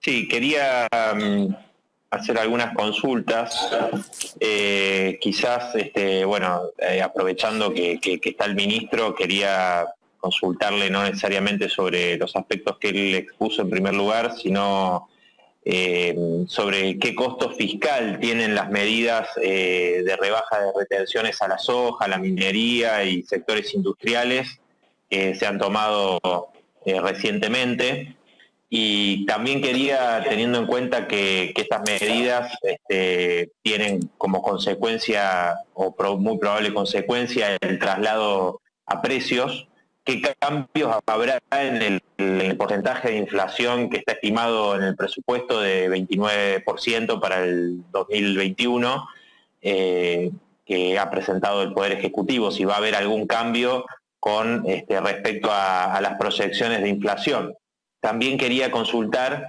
Sí, quería hacer algunas consultas, quizás, aprovechando que está el ministro, quería consultarle no necesariamente sobre los aspectos que él expuso en primer lugar, sino sobre qué costo fiscal tienen las medidas de rebaja de retenciones a la soja, a la minería y sectores industriales que se han tomado recientemente. Y también quería, teniendo en cuenta que estas medidas tienen como consecuencia, o muy probable consecuencia, el traslado a precios, ¿qué cambios habrá en el porcentaje de inflación que está estimado en el presupuesto de 29% para el 2021, que ha presentado el Poder Ejecutivo? Si va a haber algún cambio con respecto a las proyecciones de inflación. También quería consultar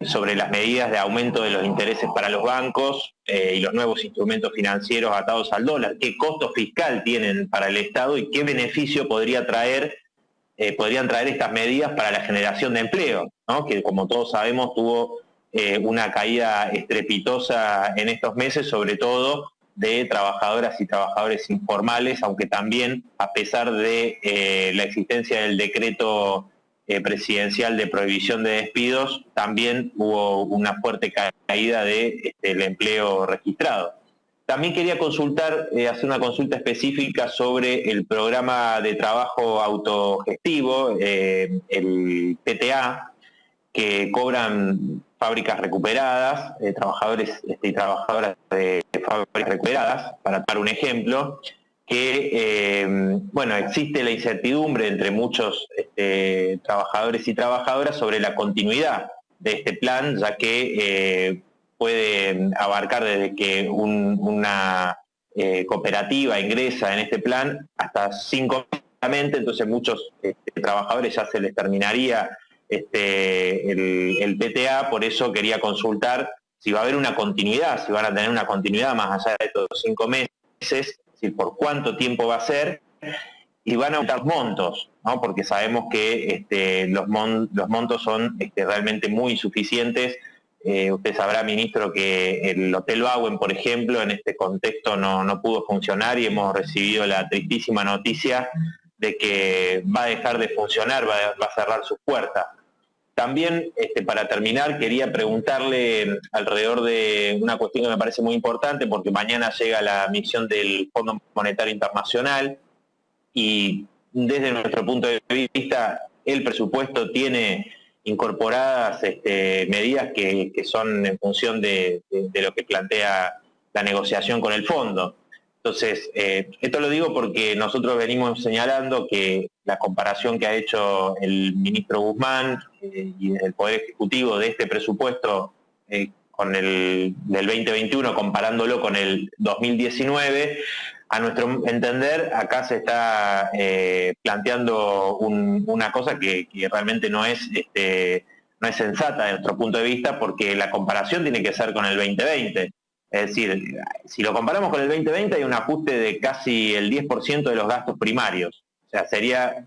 sobre las medidas de aumento de los intereses para los bancos y los nuevos instrumentos financieros atados al dólar. ¿Qué costo fiscal tienen para el Estado y qué beneficio podrían traer estas medidas para la generación de empleo, ¿no? Que, como todos sabemos, tuvo una caída estrepitosa en estos meses, sobre todo de trabajadoras y trabajadores informales, aunque también, a pesar de la existencia del decreto presidencial de prohibición de despidos, también hubo una fuerte caída del empleo registrado. También quería hacer una consulta específica sobre el programa de trabajo autogestivo, el PTA, que cobran fábricas recuperadas, trabajadores y trabajadoras de fábricas recuperadas, para dar un ejemplo, que existe la incertidumbre entre muchos trabajadores y trabajadoras sobre la continuidad de este plan, ya que puede abarcar desde que una cooperativa ingresa en este plan hasta 5 meses, entonces muchos trabajadores ya se les terminaría el PTA. Por eso quería consultar si va a haber una continuidad, si van a tener una continuidad más allá de estos 5 meses, es decir, por cuánto tiempo va a ser, y van a aumentar montos, ¿no? Porque sabemos que los montos son realmente muy insuficientes. Usted sabrá, ministro, que el Hotel Bauen, por ejemplo, en este contexto no pudo funcionar, y hemos recibido la tristísima noticia de que va a dejar de funcionar, va a cerrar sus puertas. También, para terminar, quería preguntarle alrededor de una cuestión que me parece muy importante, porque mañana llega la misión del Fondo Monetario Internacional, y desde nuestro punto de vista el presupuesto tiene incorporadas medidas que son en función de lo que plantea la negociación con el fondo. Entonces, esto lo digo porque nosotros venimos señalando que la comparación que ha hecho el ministro Guzmán y el Poder Ejecutivo de este presupuesto con el del 2021, comparándolo con el 2019, a nuestro entender, acá se está planteando una cosa que realmente no es sensata de nuestro punto de vista, porque la comparación tiene que ser con el 2020. Es decir, si lo comparamos con el 2020, hay un ajuste de casi el 10% de los gastos primarios. O sea, sería,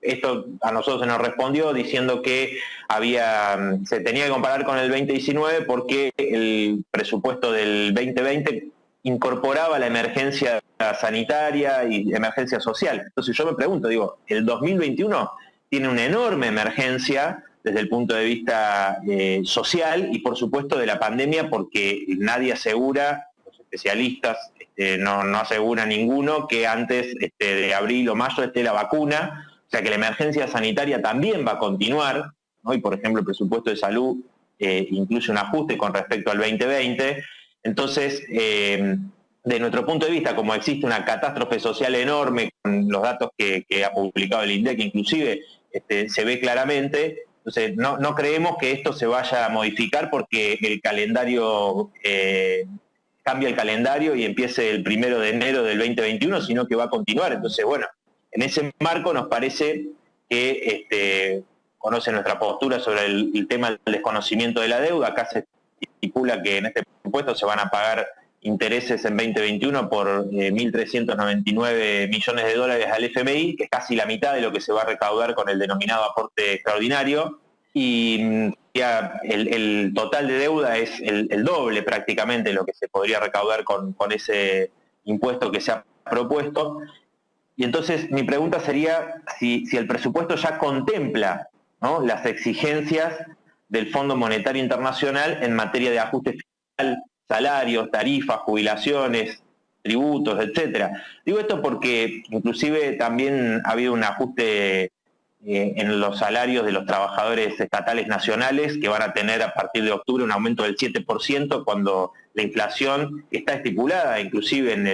esto a nosotros se nos respondió diciendo que se tenía que comparar con el 2019 porque el presupuesto del 2020 incorporaba la emergencia sanitaria y emergencia social. Entonces yo me pregunto, el 2021 tiene una enorme emergencia desde el punto de vista social y, por supuesto, de la pandemia, porque nadie asegura, los especialistas no asegura ninguno, que antes de abril o mayo esté la vacuna. O sea que la emergencia sanitaria también va a continuar, ¿no? Y, por ejemplo, el presupuesto de salud incluye un ajuste con respecto al 2020. Entonces, de nuestro punto de vista, como existe una catástrofe social enorme, con los datos que ha publicado el INDEC, inclusive se ve claramente. Entonces, no creemos que esto se vaya a modificar porque el calendario cambia el calendario y empiece el 1 de enero del 2021, sino que va a continuar. Entonces, bueno, en ese marco nos parece que conoce nuestra postura sobre el tema del desconocimiento de la deuda. Acá se estipula que en este presupuesto se van a pagar intereses en 2021 por 1.399 millones de dólares al FMI, que es casi la mitad de lo que se va a recaudar con el denominado aporte extraordinario. y ya el total de deuda es el doble prácticamente lo que se podría recaudar con ese impuesto que se ha propuesto. Y entonces mi pregunta sería si el presupuesto ya contempla, ¿no?, las exigencias del Fondo Monetario Internacional en materia de ajuste fiscal, salarios, tarifas, jubilaciones, tributos, etcétera. Digo esto porque inclusive también ha habido un ajuste en los salarios de los trabajadores estatales nacionales, que van a tener a partir de octubre un aumento del 7%, cuando la inflación está estipulada inclusive en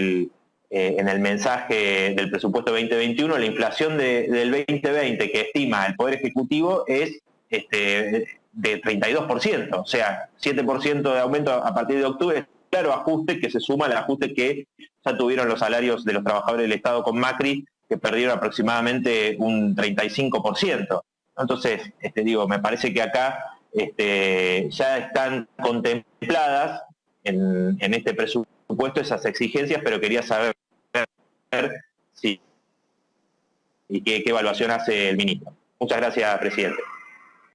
el mensaje del presupuesto 2021, la inflación del 2020 que estima el Poder Ejecutivo es de 32%, o sea, 7% de aumento a partir de octubre, claro ajuste que se suma al ajuste que ya tuvieron los salarios de los trabajadores del Estado con Macri, que perdieron aproximadamente un 35%. Entonces, me parece que acá ya están contempladas en este presupuesto esas exigencias, pero quería saber si y qué evaluación hace el ministro. Muchas gracias, presidente.